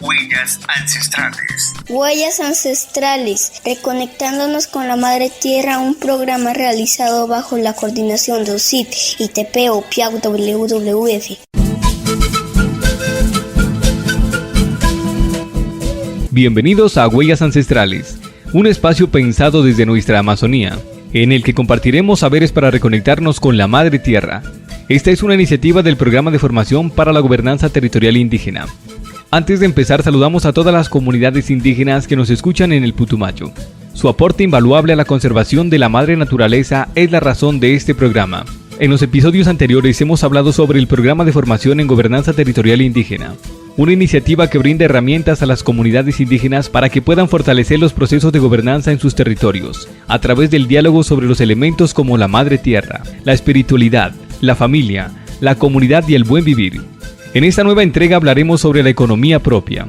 Huellas ancestrales. Huellas ancestrales, reconectándonos con la Madre Tierra, un programa realizado bajo la coordinación de OSIT, ITP o PIAC WWF. Bienvenidos a Huellas Ancestrales, un espacio pensado desde nuestra Amazonía, en el que compartiremos saberes para reconectarnos con la Madre Tierra. Esta es una iniciativa del Programa de Formación para la Gobernanza Territorial Indígena. Antes de empezar, saludamos a todas las comunidades indígenas que nos escuchan en el Putumayo. Su aporte invaluable a la conservación de la madre naturaleza es la razón de este programa. En los episodios anteriores hemos hablado sobre el Programa de Formación en Gobernanza Territorial Indígena, una iniciativa que brinda herramientas a las comunidades indígenas para que puedan fortalecer los procesos de gobernanza en sus territorios, a través del diálogo sobre los elementos como la Madre Tierra, la espiritualidad, la familia, la comunidad y el buen vivir. En esta nueva entrega hablaremos sobre la economía propia,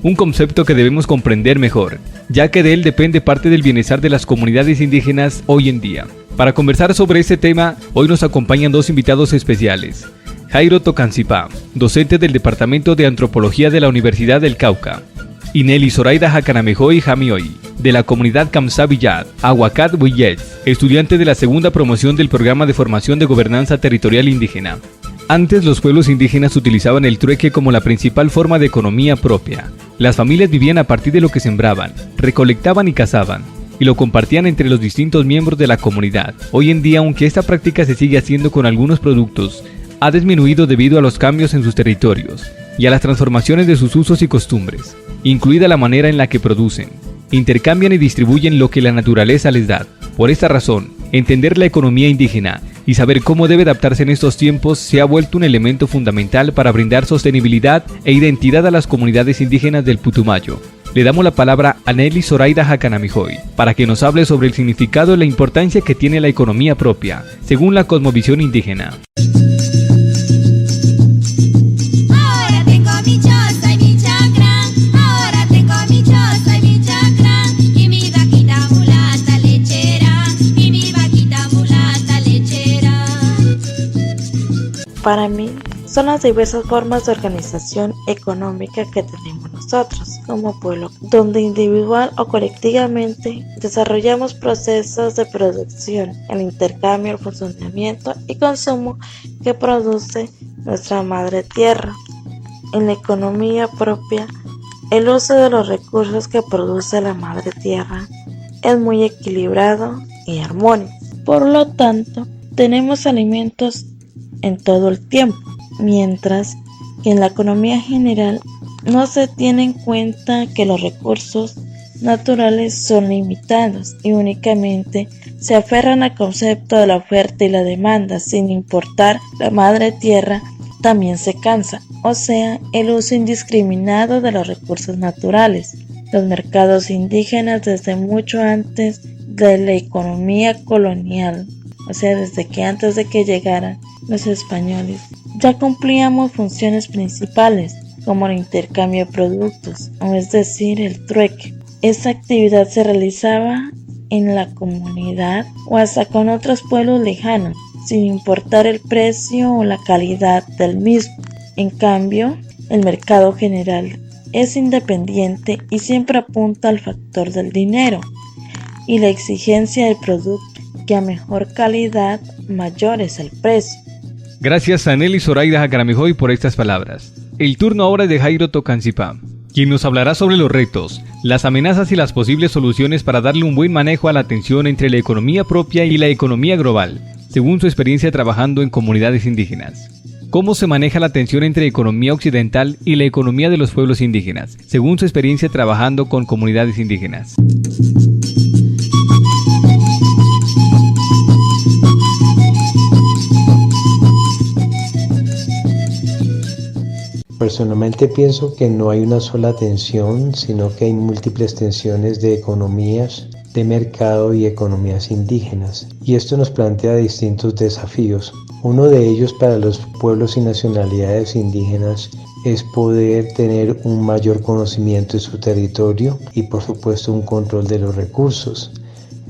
un concepto que debemos comprender mejor, ya que de él depende parte del bienestar de las comunidades indígenas hoy en día. Para conversar sobre este tema, hoy nos acompañan dos invitados especiales. Jairo Tocancipá, docente del Departamento de Antropología de la Universidad del Cauca, y Nelly Zoraida Jacanamejoy Jamioy, de la comunidad Kamsá Villad, Aguacat Huillet, estudiante de la segunda promoción del Programa de Formación de Gobernanza Territorial Indígena. Antes, los pueblos indígenas utilizaban el trueque como la principal forma de economía propia. Las familias vivían a partir de lo que sembraban, recolectaban y cazaban, y lo compartían entre los distintos miembros de la comunidad. Hoy en día, aunque esta práctica se sigue haciendo con algunos productos, ha disminuido debido a los cambios en sus territorios y a las transformaciones de sus usos y costumbres, incluida la manera en la que producen, intercambian y distribuyen lo que la naturaleza les da. Por esta razón, entender la economía indígena y saber cómo debe adaptarse en estos tiempos se ha vuelto un elemento fundamental para brindar sostenibilidad e identidad a las comunidades indígenas del Putumayo. Le damos la palabra a Nelly Zoraida Jacanamejoy para que nos hable sobre el significado y la importancia que tiene la economía propia, según la cosmovisión indígena. Para mí, son las diversas formas de organización económica que tenemos nosotros como pueblo, donde individual o colectivamente desarrollamos procesos de producción, el intercambio, el funcionamiento y consumo que produce nuestra madre tierra. En la economía propia, el uso de los recursos que produce la madre tierra es muy equilibrado y armónico. Por lo tanto, tenemos alimentos en todo el tiempo, mientras que en la economía general no se tiene en cuenta que los recursos naturales son limitados y únicamente se aferran al concepto de la oferta y la demanda, sin importar la madre tierra también se cansa, o sea, el uso indiscriminado de los recursos naturales. Los mercados indígenas desde mucho antes de la economía colonial, o sea, desde que antes de que llegaran los españoles, ya cumplíamos funciones principales como el intercambio de productos, o es decir, el trueque. Esta actividad se realizaba en la comunidad o hasta con otros pueblos lejanos, sin importar el precio o la calidad del mismo. En cambio, el mercado general es independiente y siempre apunta al factor del dinero y la exigencia del producto, que a mejor calidad, mayor es el precio. Gracias a Nelly Zoraida Jacanamejoy por estas palabras. El turno ahora es de Jairo Tocancipá, quien nos hablará sobre los retos, las amenazas y las posibles soluciones para darle un buen manejo a la tensión entre la economía propia y la economía global, según su experiencia trabajando en comunidades indígenas. ¿Cómo se maneja la tensión entre economía occidental y la economía de los pueblos indígenas, según su experiencia trabajando con comunidades indígenas? Personalmente pienso que no hay una sola tensión, sino que hay múltiples tensiones de economías, de mercado y economías indígenas. Y esto nos plantea distintos desafíos. Uno de ellos para los pueblos y nacionalidades indígenas es poder tener un mayor conocimiento de su territorio y por supuesto un control de los recursos.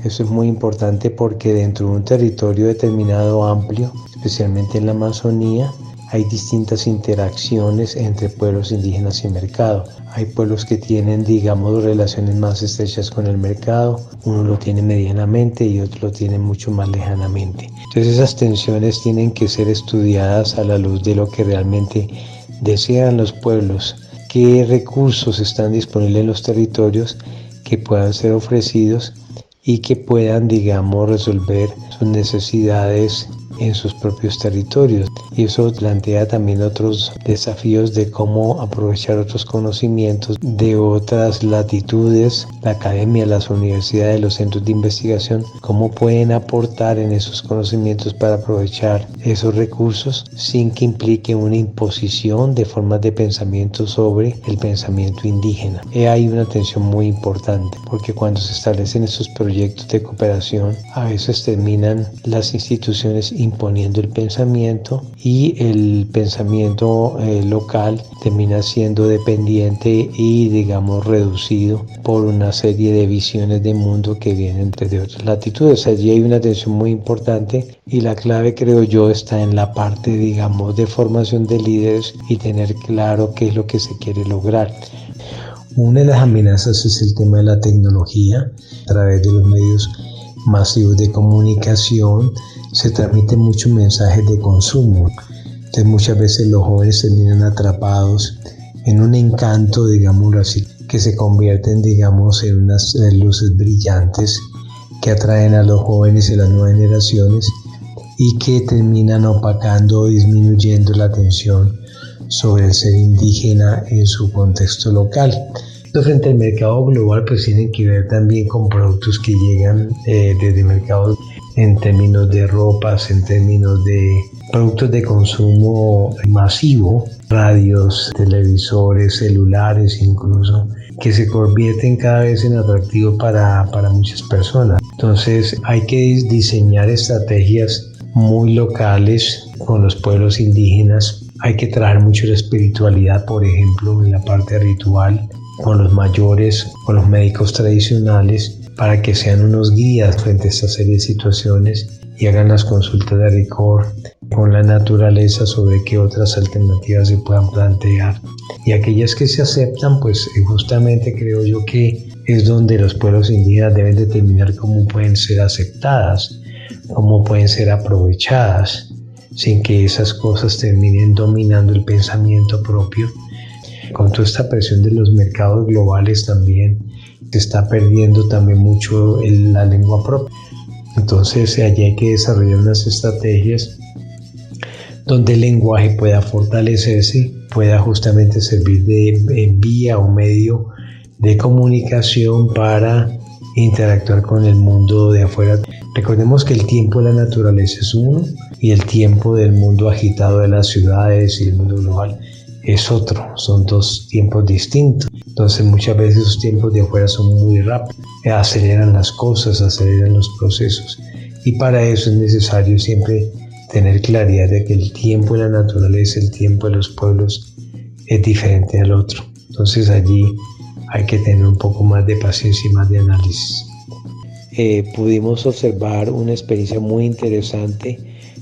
Eso es muy importante porque dentro de un territorio determinado amplio, especialmente en la Amazonía, hay distintas interacciones entre pueblos indígenas y mercado. Hay pueblos que tienen, digamos, relaciones más estrechas con el mercado, uno lo tiene medianamente y otro lo tiene mucho más lejanamente. Entonces esas tensiones tienen que ser estudiadas a la luz de lo que realmente desean los pueblos, qué recursos están disponibles en los territorios que puedan ser ofrecidos y que puedan, digamos, resolver sus necesidades en sus propios territorios. Y eso plantea también otros desafíos de cómo aprovechar otros conocimientos de otras latitudes, la academia, las universidades, los centros de investigación, cómo pueden aportar en esos conocimientos para aprovechar esos recursos sin que implique una imposición de formas de pensamiento sobre el pensamiento indígena. Hay una tensión muy importante porque cuando se establecen esos proyectos de cooperación, a veces terminan las instituciones imponiendo el pensamiento y el pensamiento local termina siendo dependiente y, digamos, reducido por una serie de visiones de mundo que vienen desde otras latitudes. Allí hay una tensión muy importante y la clave, creo yo, está en la parte, digamos, de formación de líderes y tener claro qué es lo que se quiere lograr. Una de las amenazas es el tema de la tecnología. A través de los medios masivos de comunicación se transmiten muchos mensajes de consumo. Entonces muchas veces los jóvenes terminan atrapados en un encanto, digámoslo así, que se convierten, digamos, en unas luces brillantes que atraen a los jóvenes y a las nuevas generaciones y que terminan opacando o disminuyendo la atención sobre el ser indígena en su contexto local. Frente al mercado global, pues tienen que ver también con productos que llegan desde mercados en términos de ropas, en términos de productos de consumo masivo, radios, televisores, celulares incluso, que se convierten cada vez en atractivos para muchas personas. Entonces hay que diseñar estrategias muy locales con los pueblos indígenas. Hay que trabajar mucho la espiritualidad, por ejemplo, en la parte ritual, con los mayores, con los médicos tradicionales, para que sean unos guías frente a esta serie de situaciones y hagan las consultas de rigor con la naturaleza sobre qué otras alternativas se puedan plantear. Y aquellas que se aceptan, pues justamente creo yo que es donde los pueblos indígenas deben determinar cómo pueden ser aceptadas, cómo pueden ser aprovechadas, sin que esas cosas terminen dominando el pensamiento propio. Con toda esta presión de los mercados globales también se está perdiendo también mucho la lengua propia. Entonces allí hay que desarrollar unas estrategias donde el lenguaje pueda fortalecerse, pueda justamente servir de vía o medio de comunicación para interactuar con el mundo de afuera. Recordemos que el tiempo de la naturaleza es uno y el tiempo del mundo agitado de las ciudades y el mundo global es otro, son dos tiempos distintos. Entonces muchas veces esos tiempos de afuera son muy rápidos, aceleran las cosas, aceleran los procesos y para eso es necesario siempre tener claridad de que el tiempo de la naturaleza, el tiempo de los pueblos es diferente al otro. Entonces allí hay que tener un poco más de paciencia y más de análisis. Pudimos observar una experiencia muy interesante,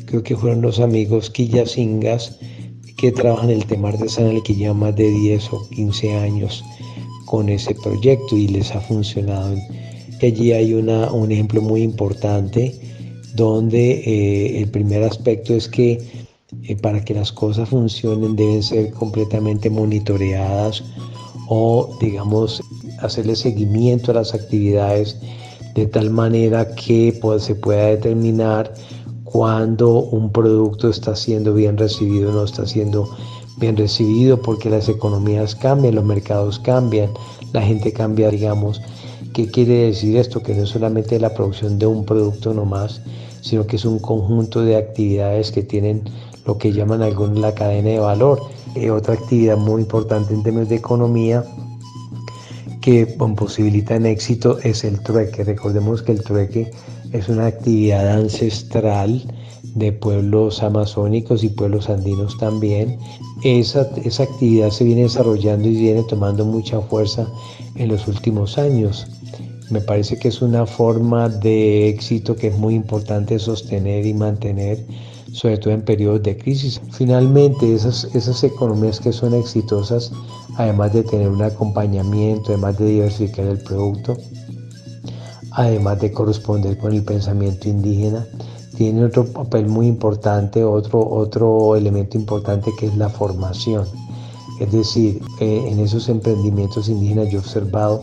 creo que fueron los amigos Quillacingas que trabajan el tema artesanal y que llevan más de 10 o 15 años con ese proyecto y les ha funcionado. Allí hay un ejemplo muy importante donde el primer aspecto es que para que las cosas funcionen deben ser completamente monitoreadas o, digamos, hacerle seguimiento a las actividades de tal manera que se pueda determinar cuando un producto está siendo bien recibido o no está siendo bien recibido, porque las economías cambian, los mercados cambian, la gente cambia, digamos. ¿Qué quiere decir esto? Que no es solamente la producción de un producto nomás, sino que es un conjunto de actividades que tienen lo que llaman algunos la cadena de valor. Otra actividad muy importante en términos de economía que posibilita el éxito es el trueque. Recordemos que el trueque es una actividad ancestral de pueblos amazónicos y pueblos andinos también. Esa actividad se viene desarrollando y viene tomando mucha fuerza en los últimos años. Me parece que es una forma de éxito que es muy importante sostener y mantener, sobre todo en periodos de crisis. Finalmente, esas economías que son exitosas, además de tener un acompañamiento, además de diversificar el producto, además de corresponder con el pensamiento indígena, tienen otro papel muy importante, otro elemento importante, que es la formación. Es decir, en esos emprendimientos indígenas yo he observado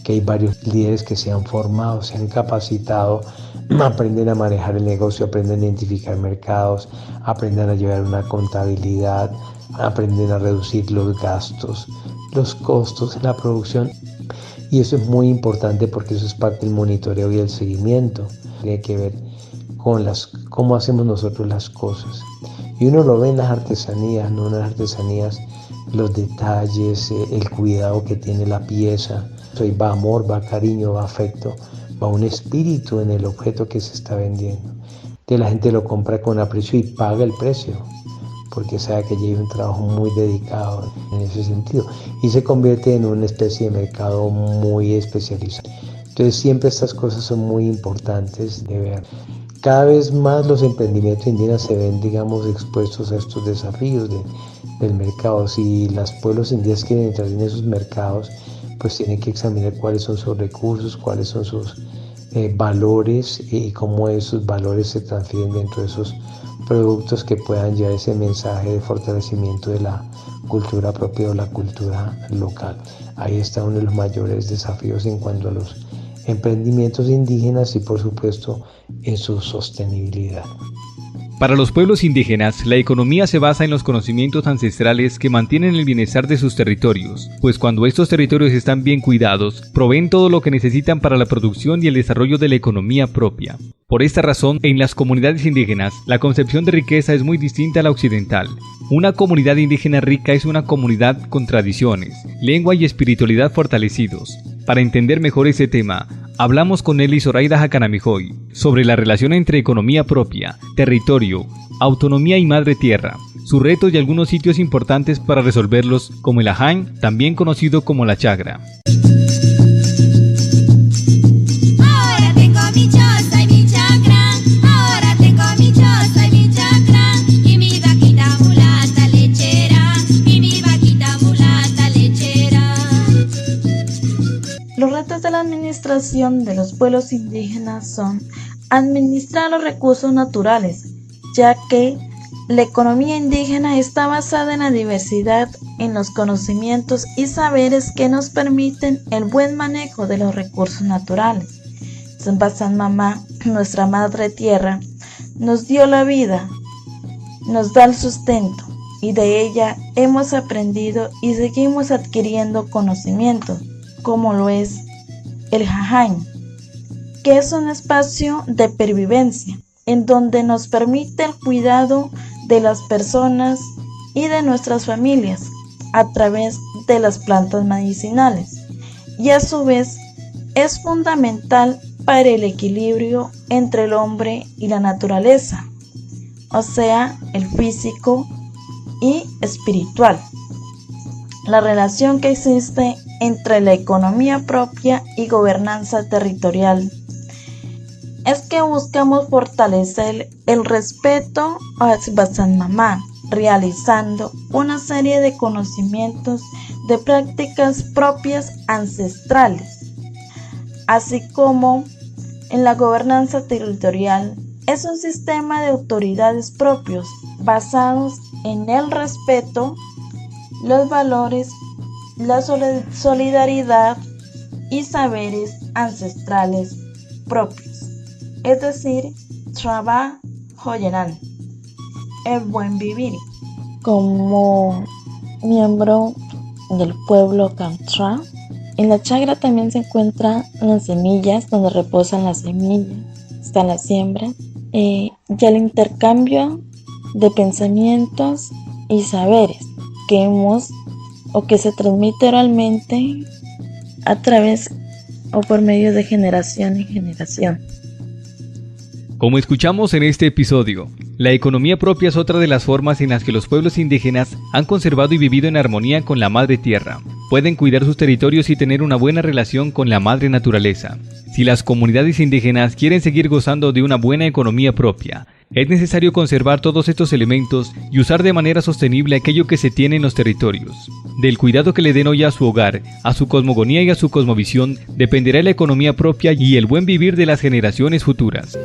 que hay varios líderes que se han formado, se han capacitado, aprenden a manejar el negocio, aprenden a identificar mercados, aprenden a llevar una contabilidad, aprenden a reducir los gastos, los costos en la producción. Y eso es muy importante porque eso es parte del monitoreo y el seguimiento. Tiene que ver con cómo hacemos nosotros las cosas. Y uno lo ve en las artesanías, ¿no? En las artesanías, los detalles, el cuidado que tiene la pieza. Ahí va amor, va cariño, va afecto, va un espíritu en el objeto que se está vendiendo. Entonces la gente lo compra con aprecio y paga el precio, porque sabe que lleva un trabajo muy dedicado en ese sentido. Y se convierte en una especie de mercado muy especializado. Entonces siempre estas cosas son muy importantes de ver. Cada vez más los emprendimientos indígenas se ven, digamos, expuestos a estos desafíos del mercado. Si los pueblos indígenas quieren entrar en esos mercados, pues tienen que examinar cuáles son sus recursos, cuáles son sus valores y cómo esos valores se transfieren dentro de esos productos que puedan llevar ese mensaje de fortalecimiento de la cultura propia o la cultura local. Ahí está uno de los mayores desafíos en cuanto a los emprendimientos indígenas y, por supuesto, en su sostenibilidad. Para los pueblos indígenas, la economía se basa en los conocimientos ancestrales que mantienen el bienestar de sus territorios, pues cuando estos territorios están bien cuidados, proveen todo lo que necesitan para la producción y el desarrollo de la economía propia. Por esta razón, en las comunidades indígenas, la concepción de riqueza es muy distinta a la occidental. Una comunidad indígena rica es una comunidad con tradiciones, lengua y espiritualidad fortalecidos. Para entender mejor ese tema, hablamos con Nelly Zoraida Jacanamijoy sobre la relación entre economía propia, territorio, autonomía y madre tierra, sus retos y algunos sitios importantes para resolverlos, como el Aján, también conocido como la Chagra. Ahora tengo mi choza y mi chacra, ahora tengo mi choza y mi chacra, y mi vaquita mulata lechera, y mi vaquita mulata lechera. Los retos de la administración de los pueblos indígenas son administrar los recursos naturales, ya que la economía indígena está basada en la diversidad, en los conocimientos y saberes que nos permiten el buen manejo de los recursos naturales. San Mamá, nuestra madre tierra, nos dio la vida, nos da el sustento, y de ella hemos aprendido y seguimos adquiriendo conocimiento, como lo es el Jaján, que es un espacio de pervivencia, en donde nos permite el cuidado de las personas y de nuestras familias a través de las plantas medicinales, y a su vez es fundamental para el equilibrio entre el hombre y la naturaleza, o sea, el físico y espiritual. La relación que existe entre la economía propia y gobernanza territorial es que buscamos fortalecer el respeto a San Mamá, realizando una serie de conocimientos de prácticas propias ancestrales, así como en la gobernanza territorial. Es un sistema de autoridades propios basados en el respeto, los valores, la solidaridad y saberes ancestrales propios, es decir, trabajo llenan, el buen vivir. Como miembro del pueblo Camtra, en la Chagra también se encuentran las semillas, donde reposan las semillas, está la siembra, y el intercambio de pensamientos y saberes que se transmite oralmente a través o por medio de generación en generación. Como escuchamos en este episodio, La economía propia es otra de las formas en las que los pueblos indígenas han conservado y vivido en armonía con la madre tierra. Pueden cuidar sus territorios y tener una buena relación con la madre naturaleza. Si las comunidades indígenas quieren seguir gozando de una buena economía propia, es necesario conservar todos estos elementos y usar de manera sostenible aquello que se tiene en los territorios. Del cuidado que le den hoy a su hogar, a su cosmogonía y a su cosmovisión, dependerá la economía propia y el buen vivir de las generaciones futuras.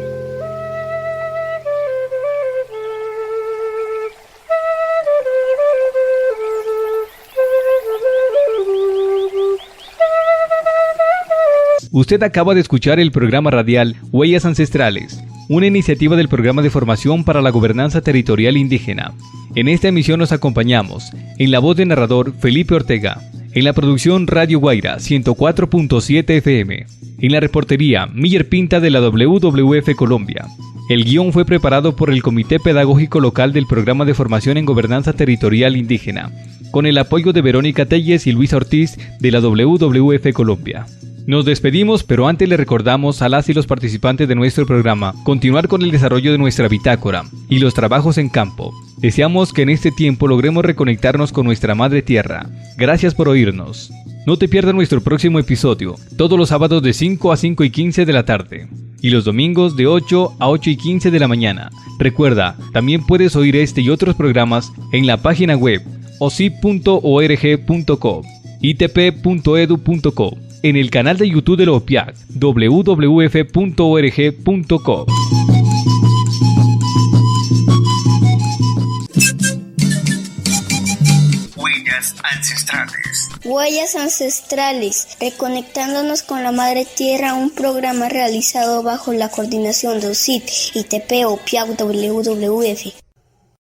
Usted acaba de escuchar el programa radial Huellas Ancestrales, una iniciativa del Programa de Formación para la Gobernanza Territorial Indígena. En esta emisión nos acompañamos, en la voz de narrador Felipe Ortega, en la producción Radio Guaira 104.7 FM, en la reportería Miller Pinta de la WWF Colombia. El guión fue preparado por el Comité Pedagógico Local del Programa de Formación en Gobernanza Territorial Indígena, con el apoyo de Verónica Telles y Luisa Ortiz de la WWF Colombia. Nos despedimos, pero antes le recordamos a las y los participantes de nuestro programa continuar con el desarrollo de nuestra bitácora y los trabajos en campo. Deseamos que en este tiempo logremos reconectarnos con nuestra madre tierra. Gracias por oírnos. No te pierdas nuestro próximo episodio, todos los sábados de 5 a 5 y 15 de la tarde y los domingos de 8 a 8 y 15 de la mañana. Recuerda, también puedes oír este y otros programas en la página web ocip.org.co, itp.edu.co, en el canal de YouTube de la OPIAC, www.org.co. Huellas ancestrales. Huellas ancestrales, reconectándonos con la madre tierra, un programa realizado bajo la coordinación de OSIT, ITP, OPIAC, WWF.